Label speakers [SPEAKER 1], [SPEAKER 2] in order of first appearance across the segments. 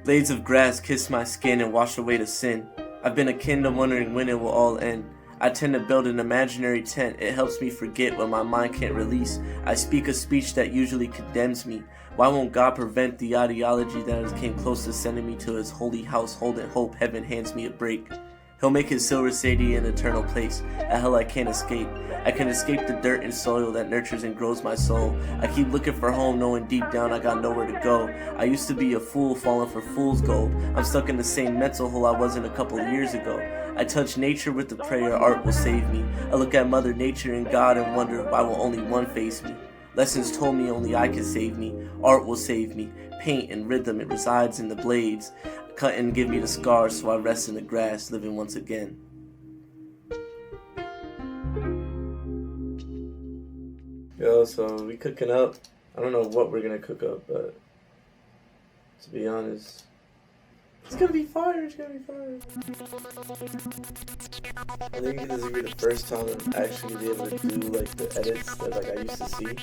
[SPEAKER 1] Blades of grass kiss my skin and wash away the sin. I've been akin to wondering when it will all end. I tend to build an imaginary tent. It helps me forget what my mind can't release. I speak a speech that usually condemns me. Why won't God prevent the ideology that came close to sending me to his holy house, holding hope heaven hands me a break? He'll make his silver city an eternal place, a hell I can't escape. I can escape the dirt and soil that nurtures and grows my soul. I keep looking for home, knowing deep down I got nowhere to go. I used to be a fool, falling for fool's gold. I'm stuck in the same mental hole I was in a couple of years ago. I touch nature with the prayer art will save me. I look at Mother Nature and God and wonder why will only one face me. Lessons told me only I can save me. Art will save me. Paint and rhythm, it resides in the blades. Cut and give me the scars so I rest in the grass, living once again. Yo, so we cooking up. I don't know what we're gonna cook up, but to be honest, it's gonna be fire. It's gonna be fire. I think this will be the first time I'm actually be able to do like the edits that like I used to see.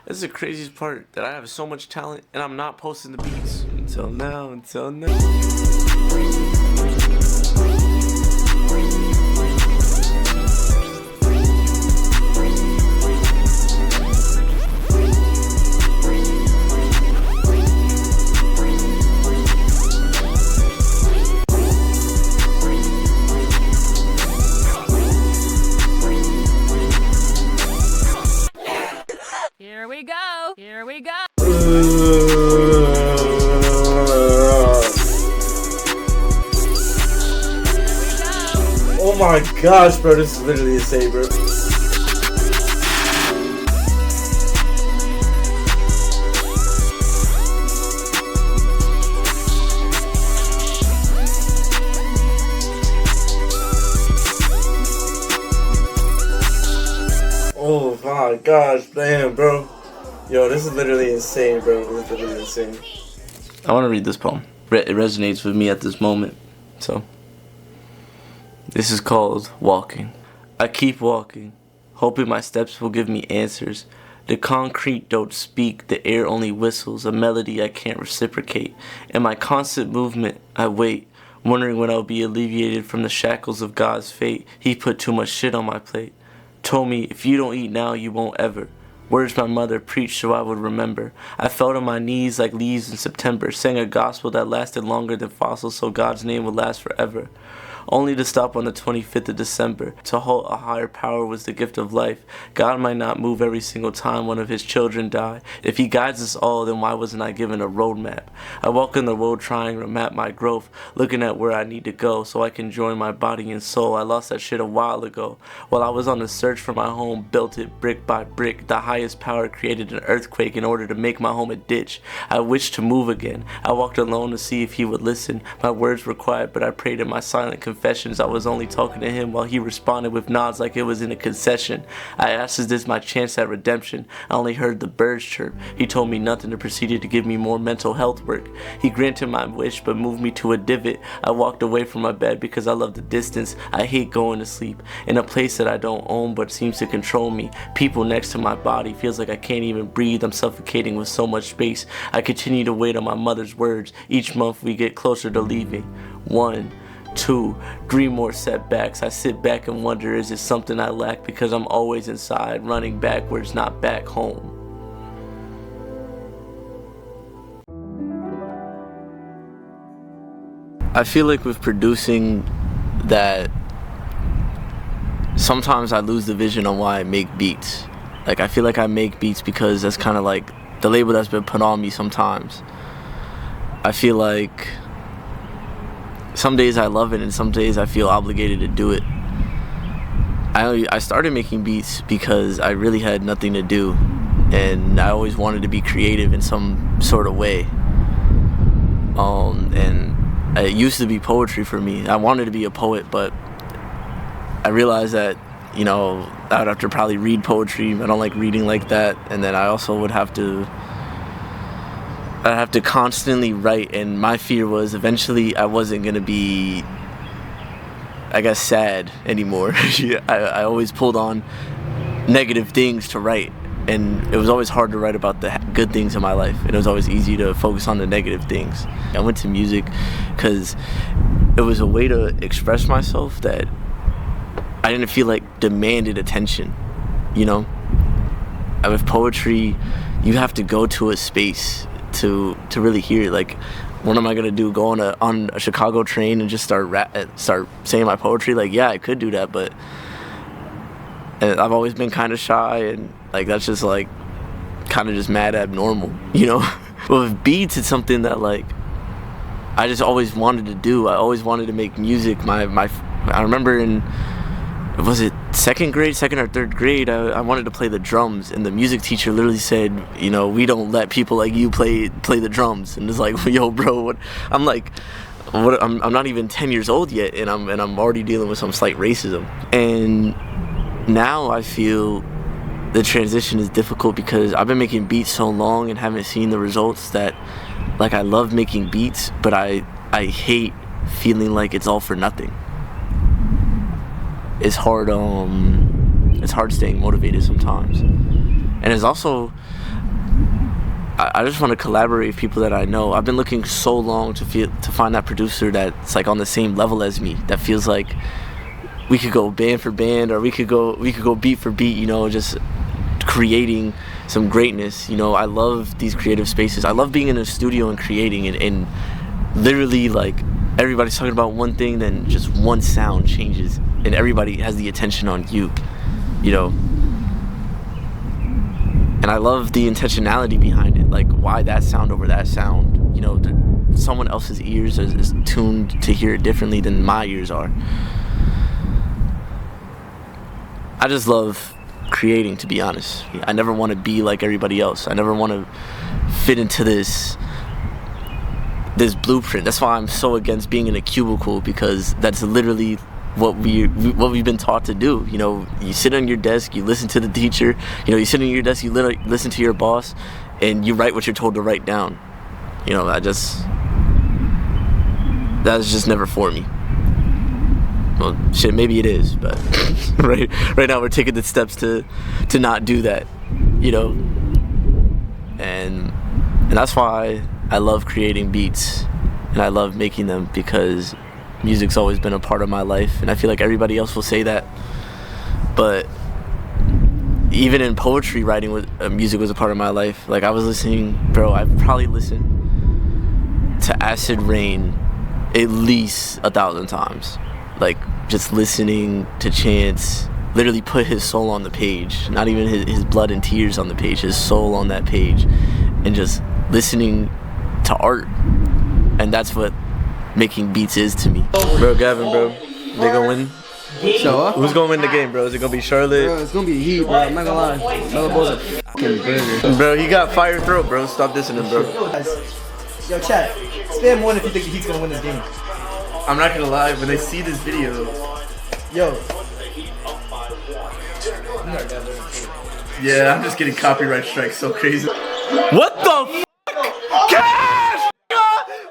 [SPEAKER 1] This is the craziest part, that I have so much talent and I'm not posting the beats. Until now.
[SPEAKER 2] Here we go.
[SPEAKER 1] Oh my gosh, bro, this is literally insane, bro. Oh my gosh, damn, bro. Yo, this is literally insane, bro. This is literally insane. I want to read this poem. It resonates with me at this moment. So, this is called Walking. I keep walking, hoping my steps will give me answers. The concrete don't speak, the air only whistles, a melody I can't reciprocate. In my constant movement, I wait, wondering when I'll be alleviated from the shackles of God's fate. He put too much shit on my plate. Told me, if you don't eat now, you won't ever. Words my mother preached so I would remember. I fell on my knees like leaves in September, sang a gospel that lasted longer than fossils so God's name would last forever. Only to stop on the 25th of December. To halt a higher power was the gift of life. God might not move every single time one of his children die. If he guides us all, then why wasn't I given a roadmap? I walk in the road trying to map my growth, looking at where I need to go so I can join my body and soul. I lost that shit a while ago. While I was on the search for my home, built it brick by brick. The highest power created an earthquake in order to make my home a ditch. I wished to move again. I walked alone to see if he would listen. My words were quiet, but I prayed in my silent confusion. confessions. I was only talking to him while he responded with nods like it was in a concession. I asked, is this my chance at redemption? I only heard the birds chirp. He told me nothing and proceeded to give me more mental health work. He granted my wish but moved me to a divot. I walked away from my bed because I love the distance. I hate going to sleep in a place that I don't own but seems to control me. People next to my body, feels like I can't even breathe. I'm suffocating with so much space. I continue to wait on my mother's words. Each month we get closer to leaving. 1, 2, 3 more setbacks. I sit back and wonder, is it something I lack? Because I'm always inside, running backwards, not back home. I feel like with producing that sometimes I lose the vision on why I make beats. Like, I feel like I make beats because that's kind of like the label that's been put on me sometimes. I feel like some days I love it and some days I feel obligated to do it. I started making beats because I really had nothing to do and I always wanted to be creative in some sort of way. And it used to be poetry for me. I wanted to be a poet, but I realized that, you know, I would have to probably read poetry. I don't like reading like that. And then I also would have to constantly write, and my fear was eventually I wasn't gonna be, I guess, sad anymore. I always pulled on negative things to write, and it was always hard to write about the good things in my life, and it was always easy to focus on the negative things. I went to music because it was a way to express myself that I didn't feel like demanded attention, you know? With poetry, you have to go to a space to really hear it. Like, what am I gonna do? Go on a Chicago train and just start saying my poetry? Like, yeah, I could do that, but I've always been kind of shy, and like that's just like kind of just mad abnormal, you know. But with beats, it's something that like I just always wanted to do. I always wanted to make music. I remember in, was it second or third grade, I wanted to play the drums, and the music teacher literally said, you know, we don't let people like you play the drums. And it's like, yo, bro, what? I'm like, what? I'm not even 10 years old yet, and I'm already dealing with some slight racism. And now I feel the transition is difficult because I've been making beats so long and haven't seen the results that, like, I love making beats, but I hate feeling like it's all for nothing. It's hard staying motivated sometimes. And it's also, I just want to collaborate with people that I know. I've been looking so long to find that producer that's like on the same level as me, that feels like we could go band for band, or we could go beat for beat, you know, just creating some greatness. You know, I love these creative spaces. I love being in a studio and creating, and literally, like, everybody's talking about one thing, then just one sound changes and everybody has the attention on you, you know. And I love the intentionality behind it, like why that sound over that sound, you know. Someone else's ears is tuned to hear it differently than my ears are. I just love creating, to be honest. I never want to be like everybody else. I never want to fit into this blueprint. That's why I'm so against being in a cubicle, because that's literally what we've been taught to do. You know, you sit on your desk, you listen to the teacher. You know, you sit on your desk, you listen to your boss, and you write what you're told to write down. You know, that's just never for me. Well, shit, maybe it is, but right now we're taking the steps to not do that, you know. And that's why I love creating beats, and I love making them, because music's always been a part of my life, and I feel like everybody else will say that. But even in poetry, writing music was a part of my life. Like, I was listening, bro, I've probably listened to Acid Rain at least 1,000 times. Like, just listening to Chance literally put his soul on the page, not even his blood and tears on the page, his soul on that page, and just listening to art. And that's what making beats is to me. Bro, Gavin, bro, they gonna win?
[SPEAKER 2] So,
[SPEAKER 1] who's gonna win the game, bro? Is it gonna be Charlotte?
[SPEAKER 2] Bro, it's gonna be Heat, bro. I'm not gonna lie. Melo Ball's a fucking burger.
[SPEAKER 1] Bro, he got fire throat, bro. Stop dissing him, bro.
[SPEAKER 2] Yo, chat. Spam one if you think the Heat's gonna win this game.
[SPEAKER 1] I'm not gonna lie, when they see this video, yo. Yeah, I'm just getting copyright strikes so crazy. What the f? Cash!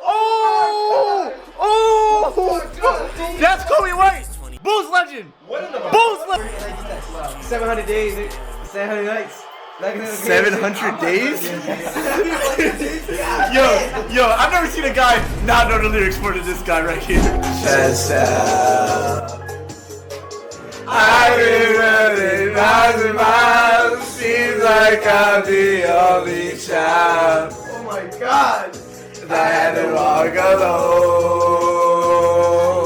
[SPEAKER 1] Oh! Oh! That's Kobe White! Bulls legend! Bulls legend!
[SPEAKER 2] 700 days, 700 nights.
[SPEAKER 1] 700 days? Yo, I've never seen a guy not know the lyrics more than this guy right here. Chest out. I've been running miles and miles. Seems like I'm the only child.
[SPEAKER 2] Oh my god.
[SPEAKER 1] I had to walk alone.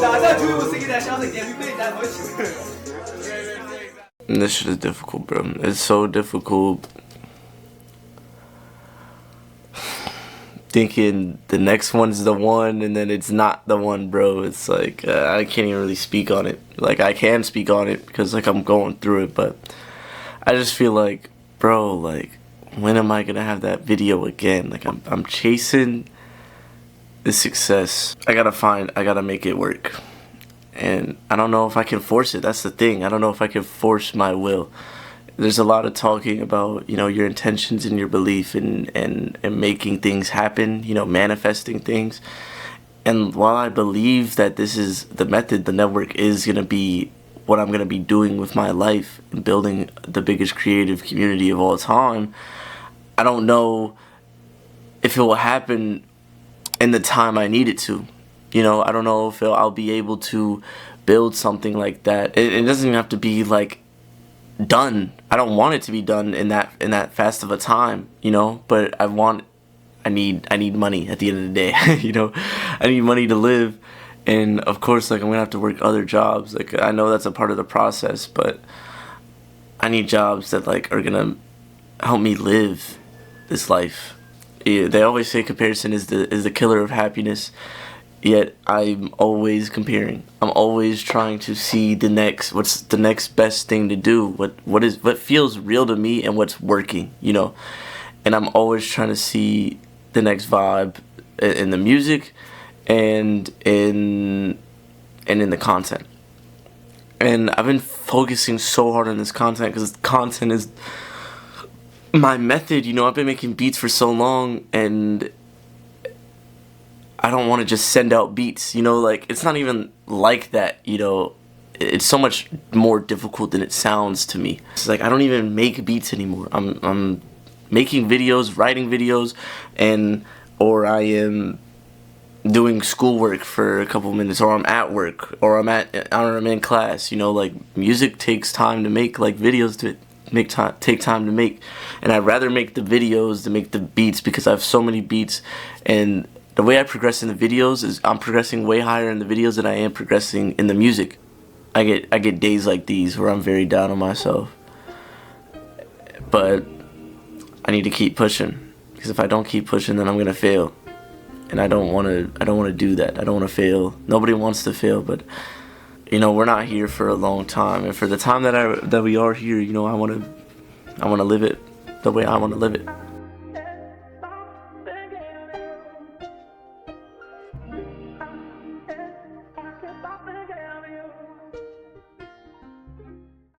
[SPEAKER 2] Nah, I thought Julie was singing that shit. I was like, damn, you played that much.
[SPEAKER 1] This shit is difficult, bro. It's so difficult. Thinking the next one's the one and then it's not the one, bro. It's like I can't even really speak on it. Like I can speak on it because like I'm going through it, but I just feel like, bro, like when am I gonna have that video again? Like I'm chasing the success. I gotta make it work, and I don't know if I can force it. That's the thing. I don't know if I can force my will. There's a lot of talking about, you know, your intentions and your belief and making things happen, you know, manifesting things. And while I believe that this is the method, the network is going to be what I'm going to be doing with my life and building the biggest creative community of all time, I don't know if it will happen in the time I need it to. You know, I don't know if I'll be able to build something like that. It doesn't even have to be like done. I don't want it to be done in that fast of a time, you know, but I need money at the end of the day. You know, I need money to live, and of course, like I'm gonna have to work other jobs. Like I know that's a part of the process, but I need jobs that like are gonna help me live this life. Yeah, they always say comparison is the killer of happiness. Yet I'm always comparing. I'm always trying to see what's the next best thing to do. What feels real to me and what's working, you know. And I'm always trying to see the next vibe in the music and in the content. And I've been focusing so hard on this content because content is my method, you know. I've been making beats for so long, and I don't want to just send out beats, you know, like it's not even like that, you know. It's so much more difficult than it sounds to me. It's like I don't even make beats anymore. I'm making videos, writing videos, or I am doing schoolwork for a couple minutes, or I'm at work, or I'm in class, you know. Like music takes time to make, like videos take time to make, and I'd rather make the videos than make the beats because I have so many beats. And the way I progress in the videos is I'm progressing way higher in the videos than I am progressing in the music. I get days like these where I'm very down on myself, but I need to keep pushing, because if I don't keep pushing, then I'm gonna fail, and I don't want to do that. I don't want to fail. Nobody wants to fail, but you know, we're not here for a long time, and for the time that we are here, you know, I want to live it the way I want to live it.